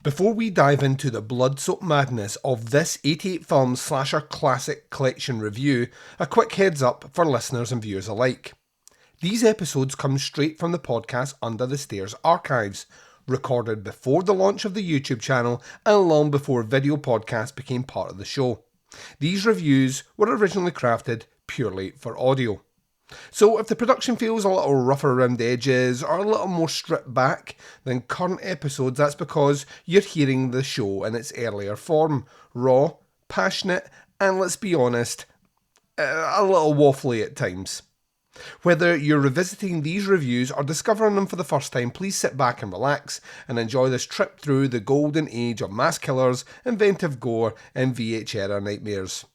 Before we dive into the blood-soaked madness of this 88 film slasher classic collection review, a quick heads up for listeners and viewers alike. These episodes come straight from the podcast Under the Stairs archives, recorded before the launch of the YouTube channel and long before video podcasts became part of the show. These reviews were originally crafted purely for audio. So if the production feels a little rougher around the edges or a little more stripped back than current episodes, that's because you're hearing the show in its earlier form, raw, passionate, and let's be honest, a little waffly at times. Whether you're revisiting these reviews or discovering them for the first time, please sit back and relax and enjoy this trip through the golden age of mass killers, inventive gore, and VH era nightmares.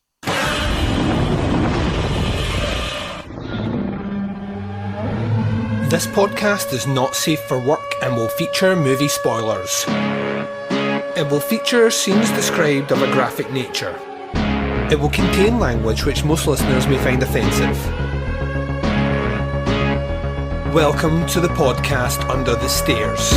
This podcast is not safe for work and will feature movie spoilers. It will feature scenes described of a graphic nature. It will contain language which most listeners may find offensive. Welcome to the podcast Under the Stairs.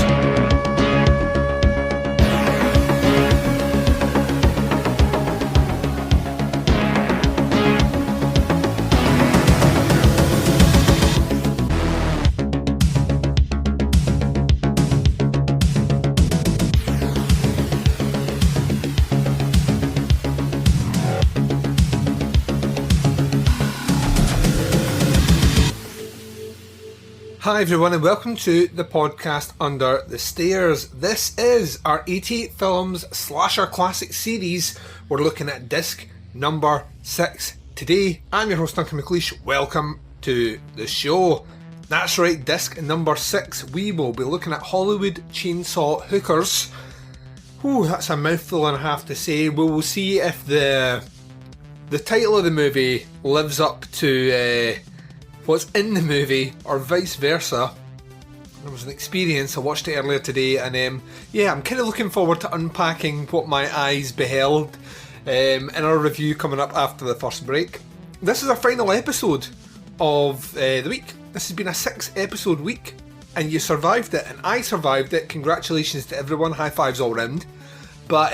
Hi everyone and welcome to the podcast Under the Stairs. This is our 88 films slasher classic series. We're looking at disc number 6 today. I'm your host Duncan. Welcome to the show. That's right, disc number 6. We will be looking at Hollywood Chainsaw Hookers. Ooh, that's a mouthful and a half to say. We will see if the title of the movie lives up to what's in the movie, or vice versa. It was an experience. I watched it earlier today, and I'm kind of looking forward to unpacking what my eyes beheld in our review coming up after the first break. This is our final episode of the week. This has been a 6-episode week, and you survived it, and I survived it. Congratulations to everyone. High fives all round. But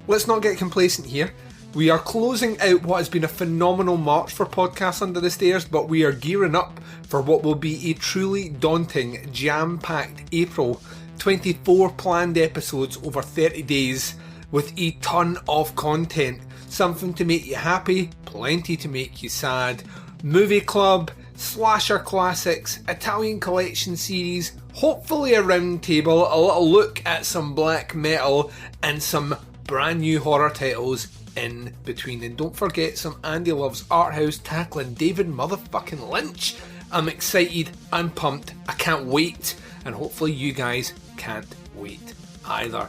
let's not get complacent here. We are closing out what has been a phenomenal March for podcasts Under the Stairs, but we are gearing up for what will be a truly daunting, jam-packed April. 24 planned episodes over 30 days with a ton of content. Something to make you happy, plenty to make you sad. Movie club, slasher classics, Italian collection series, hopefully a round table, a little look at some black metal, and some brand new horror titles in between. And don't forget some Andy Love's Art House tackling David motherfucking Lynch. I'm excited, I'm pumped, I can't wait, and hopefully you guys can't wait either.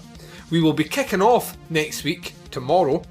We will be kicking off next week, tomorrow,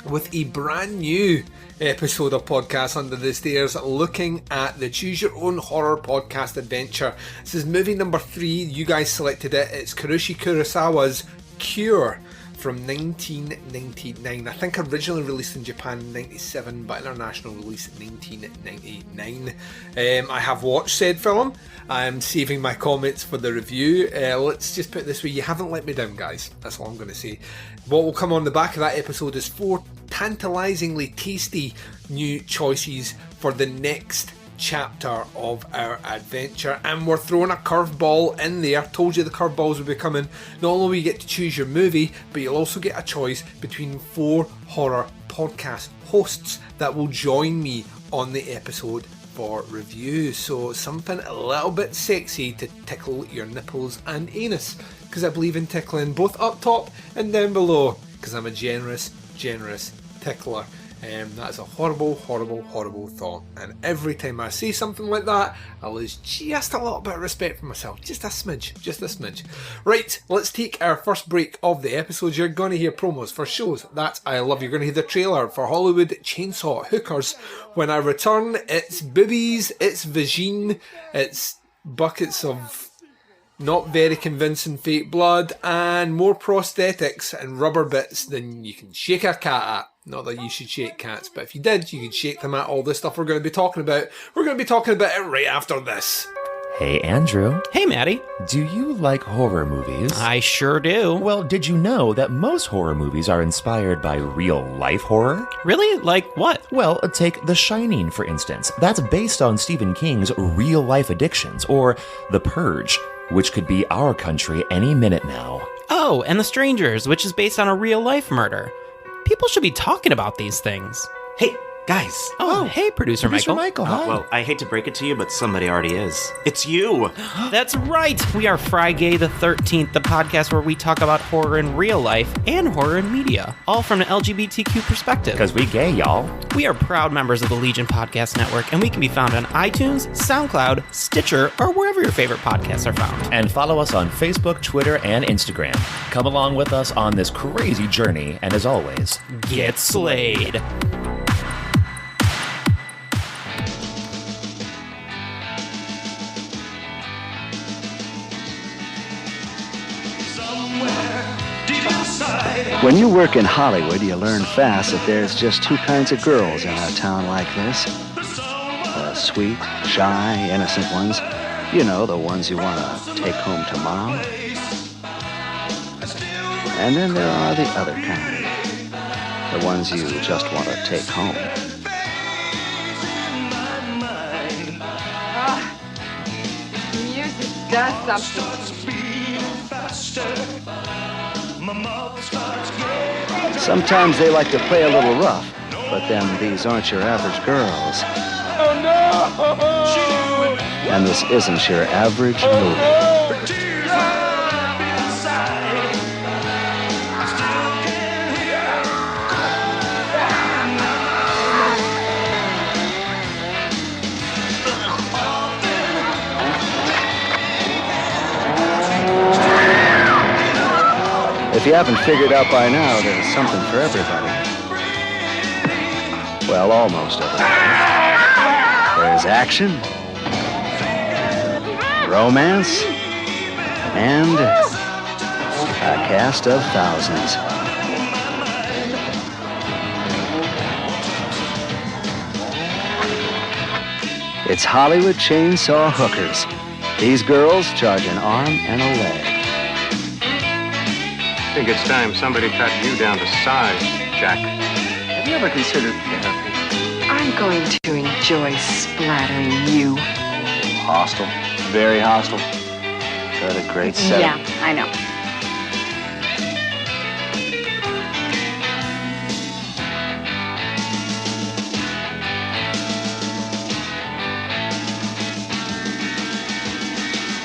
with a brand new episode of Podcast Under the Stairs, looking at the Choose Your Own Horror podcast adventure. This is movie number 3, you guys selected it. It's Kiyoshi Kurosawa's Cure from 1999. I think originally released in Japan in 97, but international release in 1999. I have watched said film. I'm saving my comments for the review. Let's just put it this way, you haven't let me down, guys. That's all I'm going to say. What will come on the back of that episode is 4 tantalisingly tasty new choices for the next chapter of our adventure, and we're throwing a curveball in there. Told you the curveballs would be coming. Not only will you get to choose your movie, but you'll also get a choice between 4 horror podcast hosts that will join me on the episode for review. So something a little bit sexy to tickle your nipples and anus, because I believe in tickling both up top and down below, because I'm a generous tickler. That is a horrible thought, and every time I say something like that, I lose just a little bit of respect for myself, just a smidge. Right, let's take our first break of the episode. You're going to hear promos for shows that I love. You're going to hear the trailer for Hollywood Chainsaw Hookers. When I return, it's boobies, it's vagine, it's buckets of not very convincing fake blood, and more prosthetics and rubber bits than you can shake a cat at. Not that you should shake cats, but if you did, you could shake them at. All this stuff we're going to be talking about. We're going to be talking about it right after this. Hey, Andrew. Hey, Maddie. Do you like horror movies? I sure do. Well, did you know that most horror movies are inspired by real-life horror? Really? Like what? Well, take The Shining, for instance. That's based on Stephen King's real-life addictions, or The Purge, which could be our country any minute now. Oh, and The Strangers, which is based on a real-life murder. People should be talking about these things. Hey, guys. Oh, hey, Producer Michael. Hi. Well, I hate to break it to you, but somebody already is. It's you! That's right! We are Friday the 13th, the podcast where we talk about horror in real life and horror in media, all from an LGBTQ perspective. Because we gay, y'all. We are proud members of the Legion Podcast Network, and we can be found on iTunes, SoundCloud, Stitcher, or wherever your favorite podcasts are found. And follow us on Facebook, Twitter, and Instagram. Come along with us on this crazy journey, and as always, Get slayed! When you work in Hollywood, you learn fast that there's just two kinds of girls in a town like this. The sweet, shy, innocent ones. You know, the ones you want to take home to mom. And then there are the other kind. The ones you just want to take home. Music does something. Sometimes they like to play a little rough, but then these aren't your average girls. Oh no! And this isn't your average movie. If you haven't figured out by now, there's something for everybody. Well, almost everybody. There's action, romance, and a cast of thousands. It's Hollywood Chainsaw Hookers. These girls charge an arm and a leg. I think it's time somebody cut you down to size, Jack. Have you ever considered therapy? I'm going to enjoy splattering you. Hostile. Very hostile. Got a great set. Yeah, I know.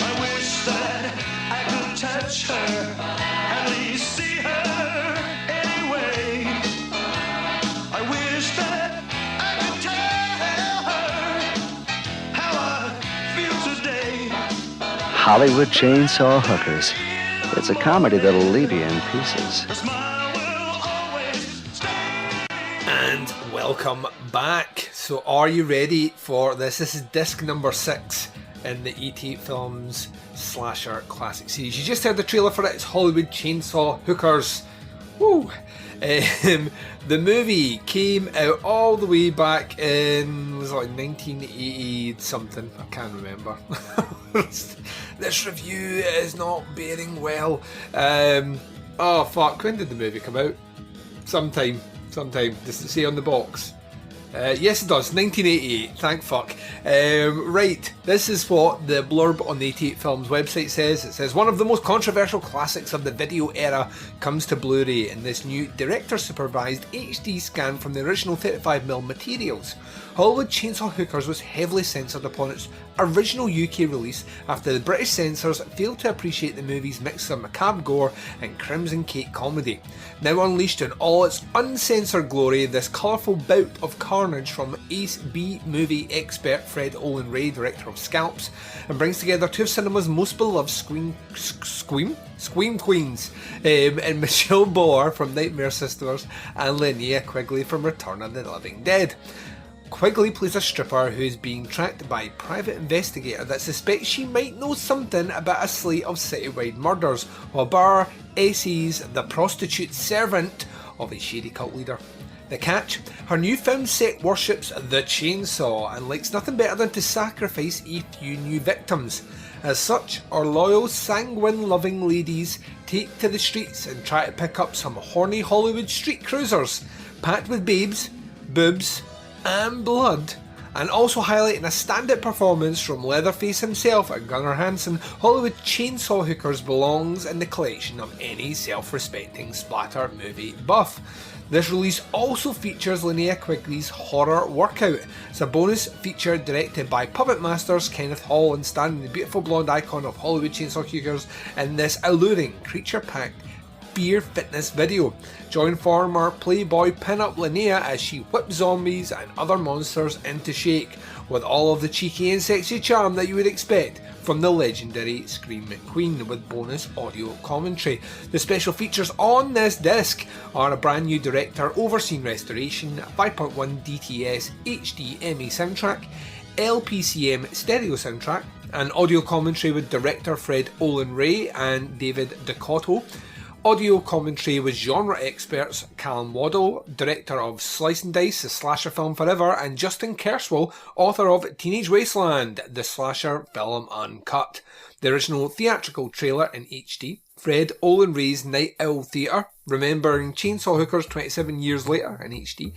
I wish that I could touch her, at least see her anyway. I wish that I could tell her how I feel today. Hollywood Chainsaw Hookers. It's a comedy that'll leave you in pieces. Her smile will always stay. And welcome back. So are you ready for this? This is disc number 6 in the ET Films Slasher Classic Series. You just heard the trailer for it. It's Hollywood Chainsaw Hookers. Woo! The movie came out all the way back in, was it like 1980 something? I can't remember. This review is not bearing well. Oh fuck, when did the movie come out? Sometime. Does it say on the box? Yes, it does. 1988. Thank fuck. Right. This is what the blurb on the 88 Films website says. It says, one of the most controversial classics of the video era comes to Blu-ray in this new director-supervised HD scan from the original 35mm materials. Hollywood Chainsaw Hookers was heavily censored upon its original UK release after the British censors failed to appreciate the movie's mix of macabre gore and Crimson Cake comedy. Now unleashed in all its uncensored glory, this colourful bout of carnage from Ace B movie expert Fred Olen Ray, director of Scalps, and brings together two of cinema's most beloved scream queens, and Michelle Bohr from Nightmare Sisters and Linnea Quigley from Return of the Living Dead. Quigley plays a stripper who is being tracked by a private investigator that suspects she might know something about a slate of citywide murders, while Barr, Essie's the prostitute servant of a shady cult leader. The catch? Her new film set worships the chainsaw and likes nothing better than to sacrifice a few new victims. As such, our loyal, sanguine-loving ladies take to the streets and try to pick up some horny Hollywood street cruisers, packed with babes, boobs, and blood. And also highlighting a standout performance from Leatherface himself at Gunnar Hansen, Hollywood Chainsaw Hookers belongs in the collection of any self-respecting splatter movie buff. This release also features Linnea Quigley's Horror Workout. It's a bonus feature directed by Puppet Masters Kenneth Hall and starring the beautiful blonde icon of Hollywood Chainsaw Hookers in this alluring, creature-packed beer fitness video. Join former Playboy pin-up Linnea as she whips zombies and other monsters into shake, with all of the cheeky and sexy charm that you would expect from the legendary Scream McQueen, with bonus audio commentary. The special features on this disc are a brand new director overseen restoration, 5.1 DTS HD ME soundtrack, LPCM stereo soundtrack, and audio commentary with director Fred Olen Ray and David DeCotto. Audio commentary with genre experts Callum Waddle, director of Slice and Dice, the slasher film forever, and Justin Kerswell, author of Teenage Wasteland, the slasher film uncut. The original theatrical trailer in HD, Fred Olen Ray's Night Owl Theatre, remembering Chainsaw Hookers 27 years later in HD,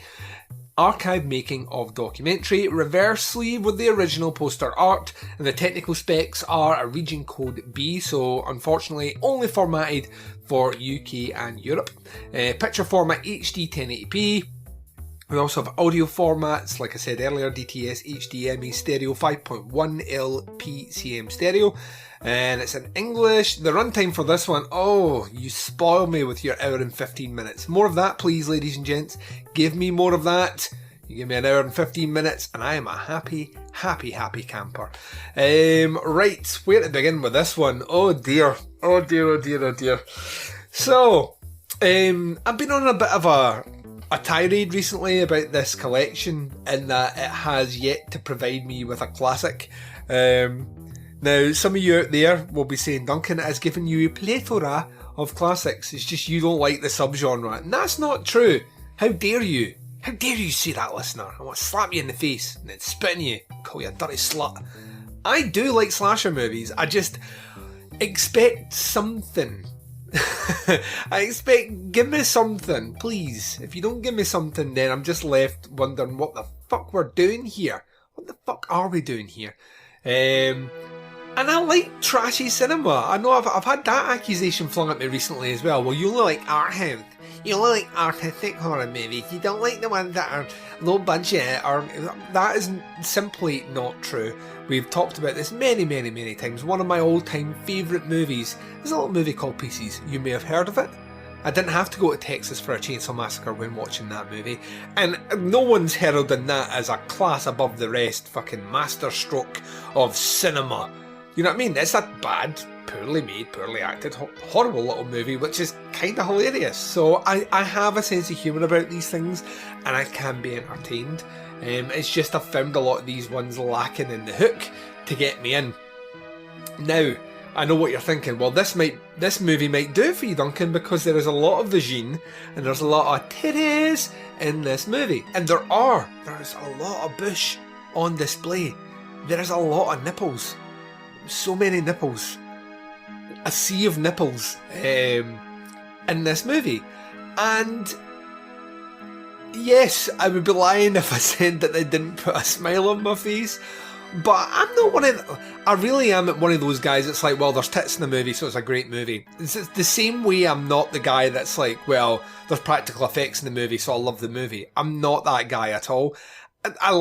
archive making of documentary, reverse sleeve with the original poster art, and the technical specs are a region code B, so unfortunately only formatted for UK and Europe. Picture format HD 1080p. We also have audio formats, like I said earlier, DTS HDMI stereo 5.1 LPCM stereo, and it's in English. The runtime for this one, oh, you spoil me with your hour and 15 minutes. More of that, please, ladies and gents. Give me more of that. You give me an hour and 15 minutes, and I am a happy camper. Right, where to begin with this one? Oh dear. So, I've been on a bit of a tirade recently about this collection, in that it has yet to provide me with a classic. Now, some of you out there will be saying, Duncan has given you a plethora of classics, it's just you don't like the subgenre. And that's not true. How dare you? How dare you say that, listener? I want to slap you in the face and then spit in you and call you a dirty slut. I do like slasher movies, I just expect something. Give me something, please. If you don't give me something, then I'm just left wondering what the fuck we're doing here. What the fuck are we doing here? And I like trashy cinema. I know I've had that accusation flung at me recently as well. Well, you only like art house. You only like artistic horror movies. You don't like the ones that are low budget. Or that is simply not true. We've talked about this many times. One of my all-time favourite movies is a little movie called Pieces. You may have heard of it. I didn't have to go to Texas for a Chainsaw Massacre when watching that movie. And no one's heralding that as a class above the rest fucking masterstroke of cinema. You know what I mean? It's a bad, poorly made, poorly acted, horrible little movie, which is kind of hilarious. So I have a sense of humour about these things, and I can be entertained. It's just I've found a lot of these ones lacking in the hook to get me in. Now, I know what you're thinking. Well, this movie might do it for you, Duncan, because there is a lot of vagine and there's a lot of titties in this movie. And there is a lot of bush on display. There is a lot of nipples. So many nipples. A sea of nipples in this movie. And yes, I would be lying if I said that they didn't put a smile on my face. But I'm not I really am one of those guys that's like, well, there's tits in the movie, so it's a great movie. It's the same way I'm not the guy that's like, well, there's practical effects in the movie, so I love the movie. I'm not that guy at all. I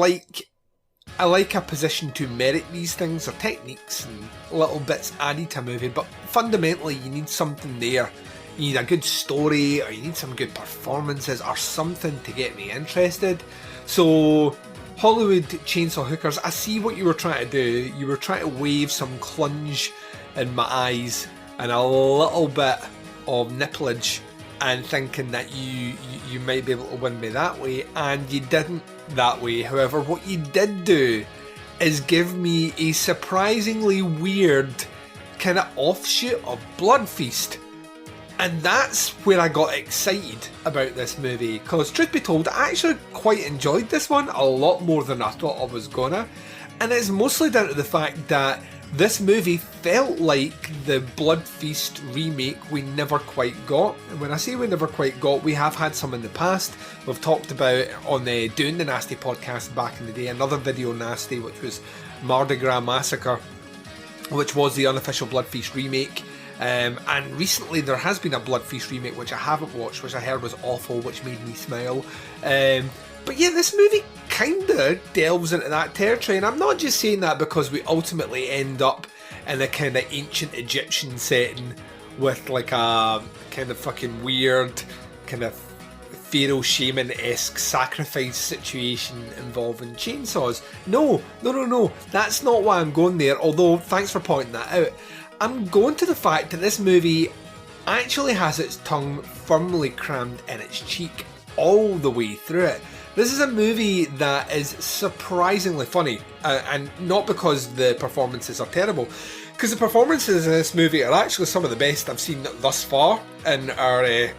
like a position to merit these things, or techniques and little bits added to a movie, but fundamentally you need something there. You need a good story, or you need some good performances, or something to get me interested. So, Hollywood Chainsaw Hookers, I see what you were trying to do. You were trying to wave some clunge in my eyes and a little bit of nipplage, and thinking that you might be able to win me that way, and you didn't that way. However, what you did do is give me a surprisingly weird kind of offshoot of Blood Feast. And that's where I got excited about this movie, because truth be told, I actually quite enjoyed this one a lot more than I thought I was gonna. And it's mostly down to the fact that this movie felt like the Blood Feast remake we never quite got. And when I say we never quite got, we have had some in the past. We've talked about on the Doing the Nasty podcast back in the day, another video nasty, which was Mardi Gras Massacre, which was the unofficial Blood Feast remake. And recently there has been a Blood Feast remake which I haven't watched, which I heard was awful, which made me smile. But yeah, this movie kinda delves into that territory, and I'm not just saying that because we ultimately end up in a kind of ancient Egyptian setting with like a kind of fucking weird kind of pharaoh shaman-esque sacrifice situation involving chainsaws. No, that's not why I'm going there, although thanks for pointing that out. I'm going to the fact that this movie actually has its tongue firmly crammed in its cheek all the way through it. This is a movie that is surprisingly funny, and not because the performances are terrible, because the performances in this movie are actually some of the best I've seen thus far in our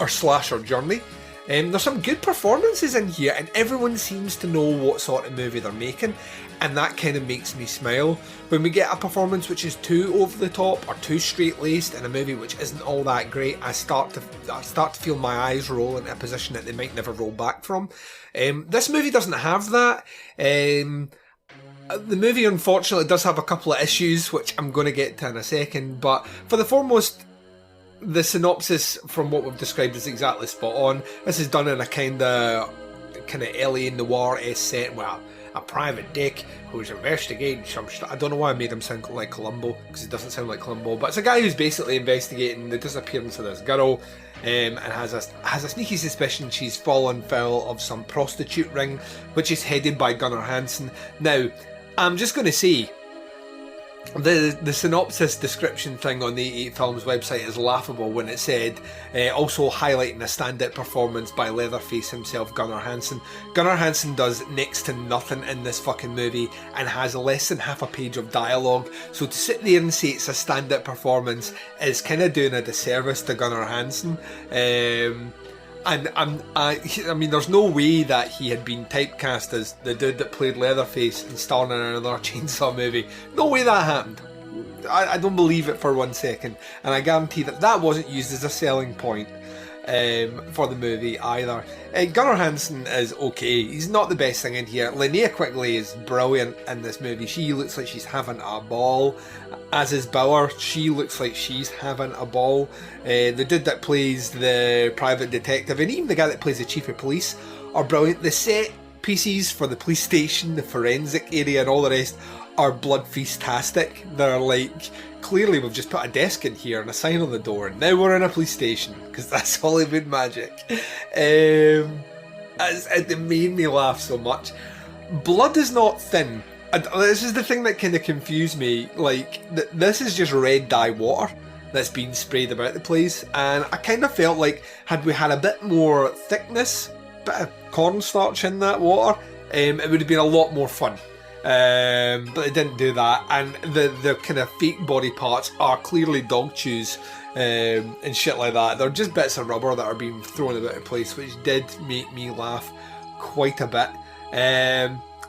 slasher journey. There's some good performances in here, and everyone seems to know what sort of movie they're making, and that kind of makes me smile. When we get a performance which is too over the top or too straight-laced in a movie which isn't all that great, I start to feel my eyes roll into a position that they might never roll back from. This movie doesn't have that. The movie unfortunately does have a couple of issues which I'm going to get to in a second, but for the foremost, the synopsis from what we've described is exactly spot on. This is done in a kind of LA noir-esque set where a private dick who's investigating some stuff. I don't know why I made him sound like Columbo, because he doesn't sound like Columbo, but it's a guy who's basically investigating the disappearance of this girl, and has a sneaky suspicion she's fallen foul of some prostitute ring, which is headed by Gunnar Hansen. Now, I'm just going to say, the synopsis description thing on the 88 Films website is laughable when it said, also highlighting a standout performance by Leatherface himself, Gunnar Hansen. Gunnar Hansen does next to nothing in this fucking movie and has less than half a page of dialogue, so to sit there and say it's a standout performance is kind of doing a disservice to Gunnar Hansen. And I mean, there's no way that he had been typecast as the dude that played Leatherface and starring in another Chainsaw movie. No way that happened. I don't believe it for 1 second. And I guarantee that wasn't used as a selling point for the movie either. Gunnar Hansen is okay. He's not the best thing in here. Linnea Quigley is brilliant in this movie. She looks like she's having a ball. As is Bauer, she looks like she's having a ball. The dude that plays the private detective, and even the guy that plays the chief of police, are brilliant. The set pieces for the police station, the forensic area, and all the rest are blood feast-tastic. They're like, clearly we've just put a desk in here and a sign on the door, and now we're in a police station, because that's Hollywood magic. It made me laugh so much. Blood is not thin. This is the thing that kind of confused me. Like, this is just red dye water that's been sprayed about the place, and I kind of felt like had we had a bit more thickness, bit of cornstarch in that water, it would have been a lot more fun. But they didn't do that, and the kind of fake body parts are clearly dog chews and shit like that. They're just bits of rubber that are being thrown about the place, which did make me laugh quite a bit.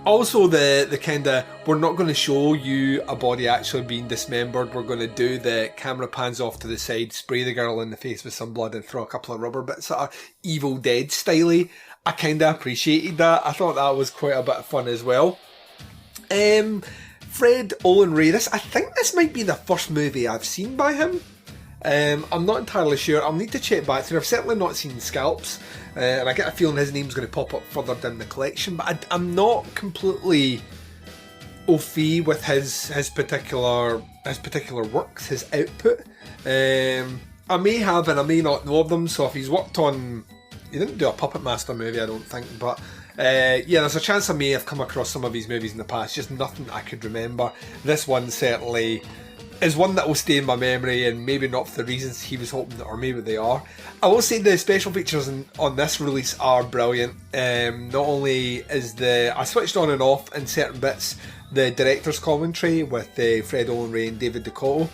Also, the kind of, we're not going to show you a body actually being dismembered, we're going to do the camera pans off to the side, spray the girl in the face with some blood and throw a couple of rubber bits at her, Evil Dead styley. I kind of appreciated that. I thought that was quite a bit of fun as well. Fred Olen Ray, I think this might be the first movie I've seen by him. I'm not entirely sure. I'll need to check back through. I've certainly not seen Scalps, and I get a feeling his name's going to pop up further down the collection, but I'm not completely au fait with his particular works, his output. I may have and I may not know of them, so if he's worked on... He didn't do a Puppet Master movie, I don't think, but... yeah, there's a chance I may have come across some of his movies in the past, just nothing I could remember. This one certainly is one that will stay in my memory, and maybe not for the reasons he was hoping, or maybe they are. I will say the special features on this release are brilliant. Not only is I switched on and off in certain bits the director's commentary with Fred Olen Ray and David Duchovny.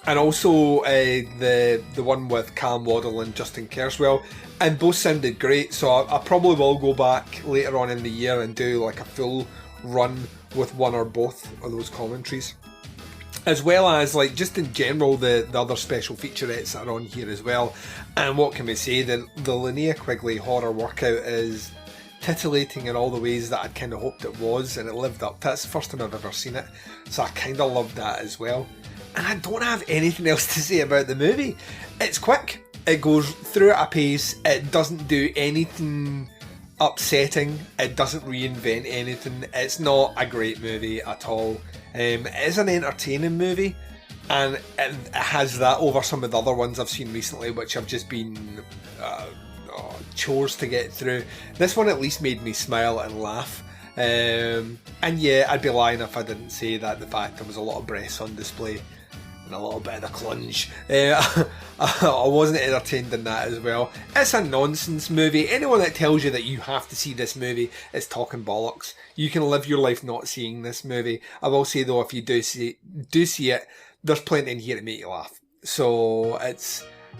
and also the one with Callum Waddle and Justin Kerswell, and both sounded great. So I probably will go back later on in the year and do like a full run with one or both of those commentaries, as well as like just in general the other special featurettes that are on here as well. And what can we say, the Linnea Quigley horror workout is titillating in all the ways that I'd kind of hoped it was, and it lived up. That's the first time I've ever seen it, so I kind of loved that as well. And I don't have anything else to say about the movie. It's quick, it goes through at a pace, it doesn't do anything upsetting, it doesn't reinvent anything, it's not a great movie at all. It is an entertaining movie, and it has that over some of the other ones I've seen recently, which have just been chores to get through. This one at least made me smile and laugh. And yeah, I'd be lying if I didn't say that the fact there was a lot of breasts on display and a little bit of the clunge, I wasn't entertained in that as well. It's a nonsense movie. Anyone that tells you that you have to see this movie is talking bollocks. You can live your life not seeing this movie. I will say though, if you do see it, there's plenty in here to make you laugh. So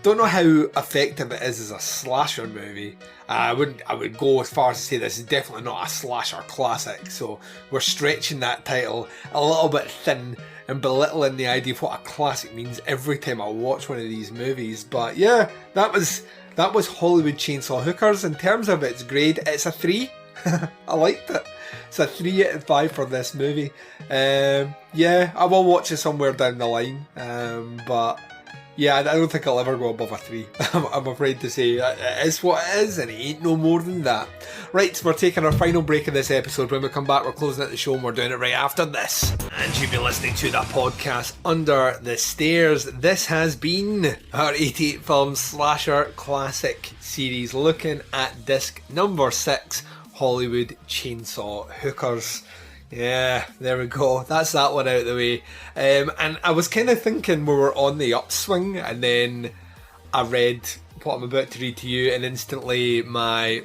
don't know how effective it is as a slasher movie. I would go as far as to say this is definitely not a slasher classic, so we're stretching that title a little bit thin and belittling the idea of what a classic means every time I watch one of these movies. But yeah, that was Hollywood Chainsaw Hookers. In terms of its grade, it's a 3. I liked it. It's a 3 out of 5 for this movie. Yeah, I will watch it somewhere down the line, but yeah, I don't think I'll ever go above a 3. I'm afraid to say. It is what it is, and it ain't no more than that. Right, we're taking our final break in this episode. When we come back, we're closing out the show, and we're doing it right after this. And you've been listening to the podcast Under the Stairs. This has been our 88 film slasher classic series, looking at disc number 6, Hollywood Chainsaw Hookers. Yeah, there we go. That's that one out of the way. And I was kind of thinking we were on the upswing, and then I read what I'm about to read to you, and instantly my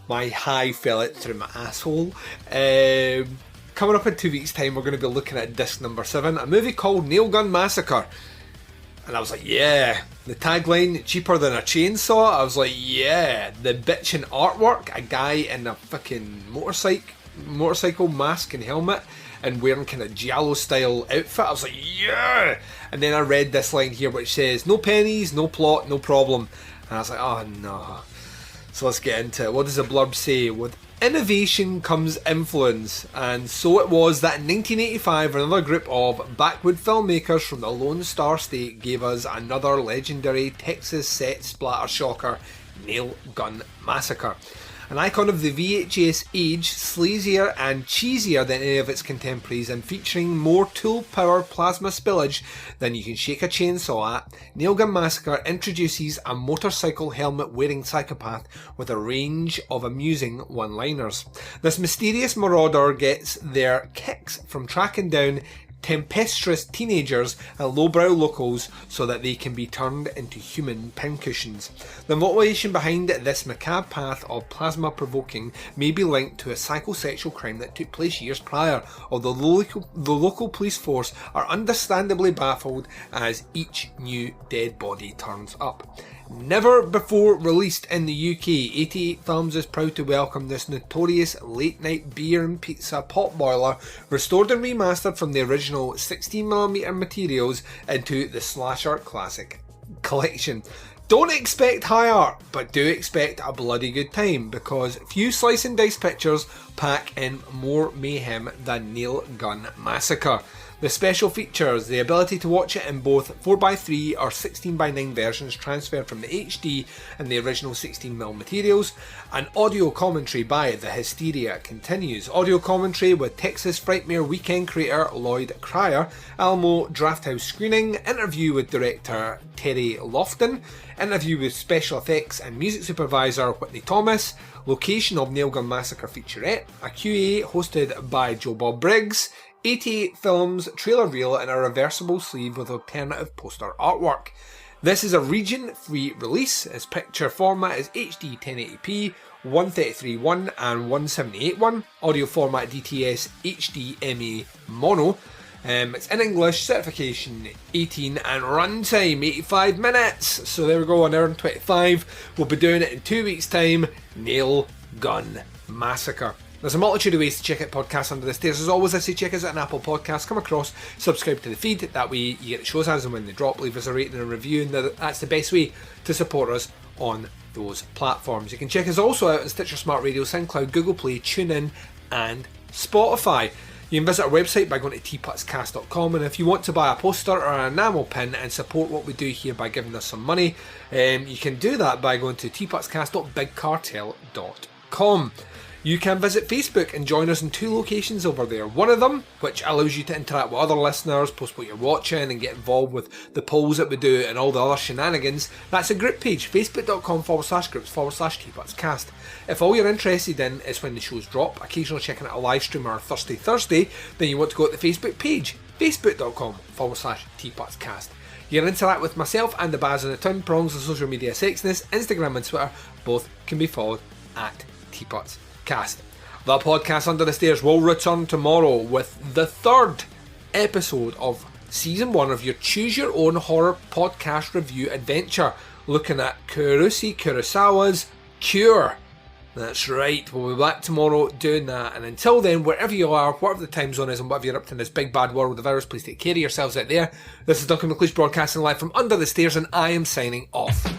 high fell out through my asshole. Coming up in 2 weeks' time, we're going to be looking at disc number 7, a movie called Gun Massacre. And I was like, yeah. The tagline, cheaper than a chainsaw. I was like, yeah. The bitchin' artwork, a guy in a fucking motorcycle mask and helmet and wearing kind of giallo style outfit. I was like, yeah. And then I read this line here which says, no pennies, no plot, no problem. And I was like, oh no. So let's get into it. What does the blurb say? With innovation comes influence. And so it was that in 1985 another group of backwood filmmakers from the Lone Star State gave us another legendary Texas set splatter shocker, Gun Massacre. An icon of the VHS age, sleazier and cheesier than any of its contemporaries, and featuring more tool power plasma spillage than you can shake a chainsaw at, Gun Massacre introduces a motorcycle helmet wearing psychopath with a range of amusing one-liners. This mysterious marauder gets their kicks from tracking down tempestuous teenagers and lowbrow locals so that they can be turned into human pincushions. The motivation behind this macabre path of plasma provoking may be linked to a psychosexual crime that took place years prior, although the local police force are understandably baffled as each new dead body turns up. Never before released in the UK, 88 Films is proud to welcome this notorious late night beer and pizza potboiler, restored and remastered from the original 16mm materials into the Slasher Classic Collection. Don't expect high art, but do expect a bloody good time, because few slice and dice pictures pack in more mayhem than Gun Massacre. The special features the ability to watch it in both 4x3 or 16x9 versions transferred from the HD and the original 16mm materials, and audio commentary by The Hysteria continues. Audio commentary with Texas Frightmare weekend creator Lloyd Cryer, Alamo Drafthouse screening, interview with director Terry Lofton, interview with special effects and music supervisor Whitney Thomas, location of Gun Massacre featurette, a QA hosted by Joe Bob Briggs, 88 Films trailer reel and a reversible sleeve with alternative poster artwork. This is a region-free release. Its picture format is HD 1080p, 133.1 and 178.1, audio format DTS HDMA mono. It's in English, certification 18, and runtime 85 minutes. So there we go, an hour and 25. We'll be doing it in 2 weeks' time. Nail Gun Massacre. There's a multitude of ways to check out podcasts Under the Stairs. As always, I say check us out on Apple Podcasts. Come across, subscribe to the feed. That way you get the shows as and when they drop. Leave us a rating and a review, and that's the best way to support us on those platforms. You can check us also out on Stitcher Smart Radio, SoundCloud, Google Play, TuneIn, and Spotify. You can visit our website by going to teapotscast.com, and if you want to buy a poster or an enamel pin and support what we do here by giving us some money, you can do that by going to teapotscast.bigcartel.com. You can visit Facebook and join us in 2 locations over there. One of them, which allows you to interact with other listeners, post what you're watching, and get involved with the polls that we do and all the other shenanigans. That's a group page, facebook.com/groups/teapotscast. If all you're interested in is when the shows drop, occasionally checking out a live stream or a Thursday, then you want to go to the Facebook page, facebook.com/teapotscast. You can interact with myself and the Baz in the Twin Prongs of social media sexiness, Instagram and Twitter. Both can be followed at Teapots. The podcast Under the Stairs will return tomorrow with the 3rd episode of Season 1 of your Choose Your Own Horror Podcast Review Adventure, looking at Kurosawa's Cure. That's right, we'll be back tomorrow doing that, and until then, wherever you are, whatever the time zone is and whatever you're up to in this big bad world of ours, please take care of yourselves out there. This is Duncan McLeish broadcasting live from Under the Stairs, and I am signing off.